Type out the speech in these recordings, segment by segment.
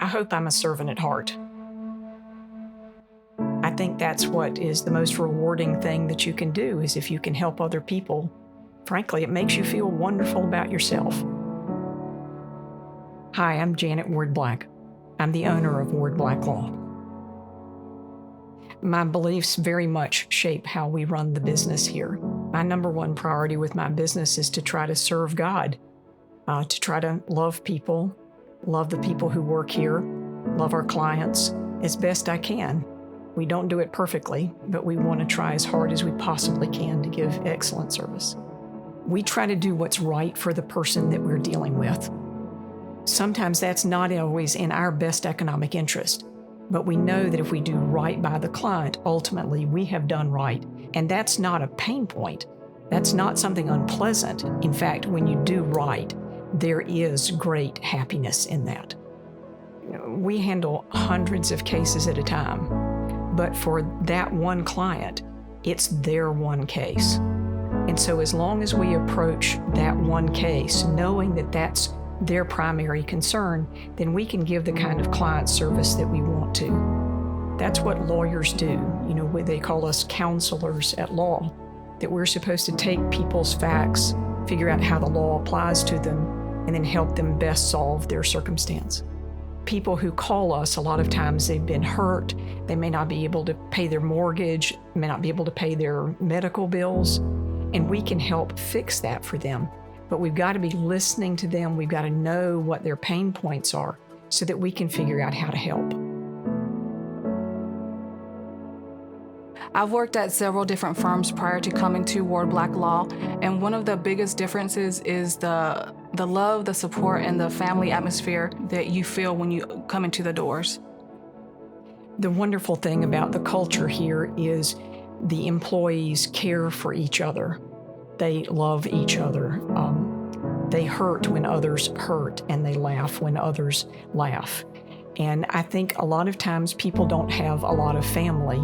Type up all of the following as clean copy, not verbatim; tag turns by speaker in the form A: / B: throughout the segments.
A: I hope I'm a servant at heart. I think that's what is the most rewarding thing that you can do, is if you can help other people. Frankly, it makes you feel wonderful about yourself. Hi, I'm Janet Ward Black. I'm the owner of Ward Black Law. My beliefs very much shape how we run the business here. My number one priority with my business is to try to serve God, to try to love people, love the people who work here, love our clients as best I can. We don't do it perfectly, but we want to try as hard as we possibly can to give excellent service. We try to do what's right for the person that we're dealing with. Sometimes that's not always in our best economic interest, but we know that if we do right by the client, ultimately we have done right. And that's not a pain point. That's not something unpleasant. In fact, when you do right, there is great happiness in that. We handle hundreds of cases at a time, but for that one client, it's their one case. And so as long as we approach that one case, knowing that that's their primary concern, then we can give the kind of client service that we want to. That's what lawyers do. They call us counselors at law, that we're supposed to take people's facts, figure out how the law applies to them, and then help them best solve their circumstance. People who call us, a lot of times they've been hurt, they may not be able to pay their mortgage, may not be able to pay their medical bills, and we can help fix that for them. But we've got to be listening to them, we've got to know what their pain points are so that we can figure out how to help.
B: I've worked at several different firms prior to coming to Ward Black Law, and one of the biggest differences is the love, the support, and the family atmosphere that you feel when you come into the doors.
A: The wonderful thing about the culture here is the employees care for each other. They love each other. They hurt when others hurt, and they laugh when others laugh. And I think a lot of times people don't have a lot of family,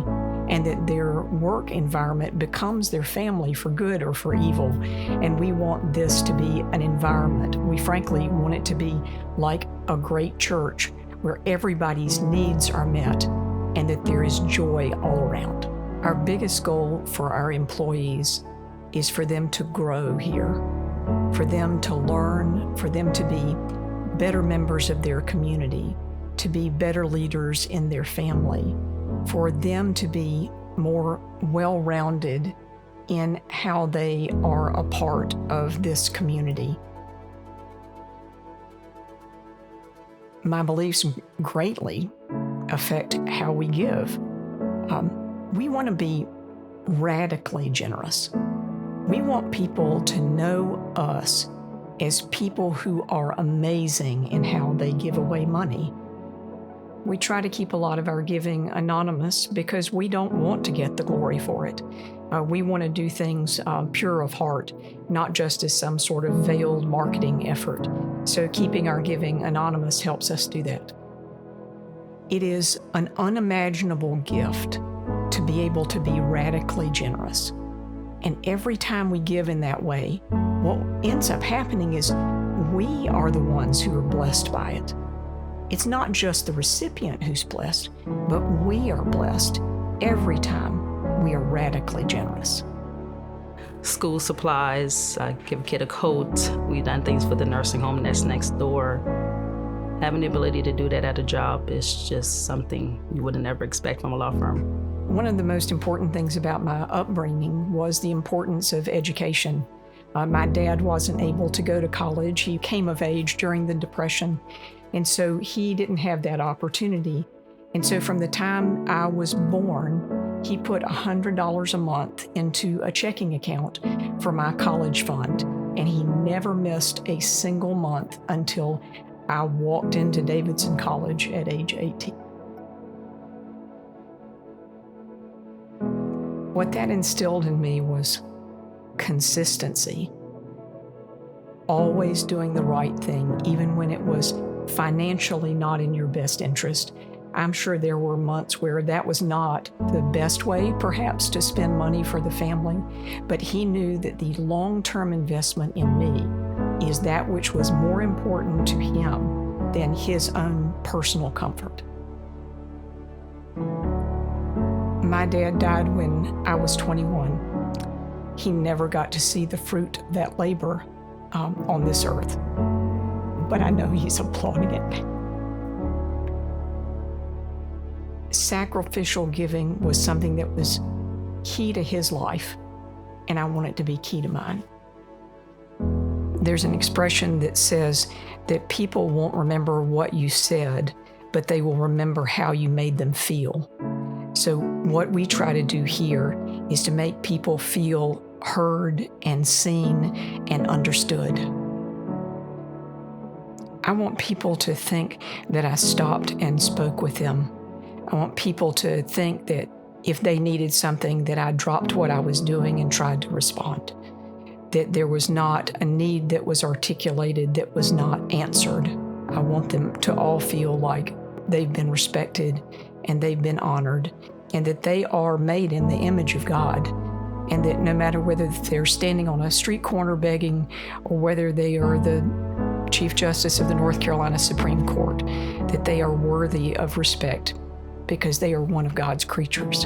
A: and that their work environment becomes their family for good or for evil. And we want this to be an environment. We frankly want it to be like a great church where everybody's needs are met and that there is joy all around. Our biggest goal for our employees is for them to grow here, for them to learn, for them to be better members of their community, to be better leaders in their family, for them to be more well-rounded in how they are a part of this community. My beliefs greatly affect how we give. We want to be radically generous. We want people to know us as people who are amazing in how they give away money. We try to keep a lot of our giving anonymous because we don't want to get the glory for it. We want to do things pure of heart, not just as some sort of veiled marketing effort. So keeping our giving anonymous helps us do that. It is an unimaginable gift to be able to be radically generous. And every time we give in that way, what ends up happening is we are the ones who are blessed by it. It's not just the recipient who's blessed, but we are blessed every time we are radically generous.
C: School supplies, I give a kid a coat. We've done things for the nursing home that's next door. Having the ability to do that at a job is just something you would never expect from a law firm.
A: One of the most important things about my upbringing was the importance of education. My dad wasn't able to go to college. He came of age during the Depression, and so he didn't have that opportunity. And so from the time I was born, he put $100 a month into a checking account for my college fund, and he never missed a single month until I walked into Davidson College at age 18. What that instilled in me was consistency. Always doing the right thing, even when it was financially not in your best interest. I'm sure there were months where that was not the best way, perhaps, to spend money for the family, but he knew that the long-term investment in me is that which was more important to him than his own personal comfort. My dad died when I was 21. He never got to see the fruit of that labor on this earth, but I know he's applauding it. Sacrificial giving was something that was key to his life, and I want it to be key to mine. There's an expression that says that people won't remember what you said, but they will remember how you made them feel. So what we try to do here is to make people feel heard and seen and understood. I want people to think that I stopped and spoke with them. I want people to think that if they needed something, that I dropped what I was doing and tried to respond. That there was not a need that was articulated that was not answered. I want them to all feel like they've been respected and they've been honored, and that they are made in the image of God, and that no matter whether they're standing on a street corner begging or whether they are the Chief Justice of the North Carolina Supreme Court, that they are worthy of respect because they are one of God's creatures.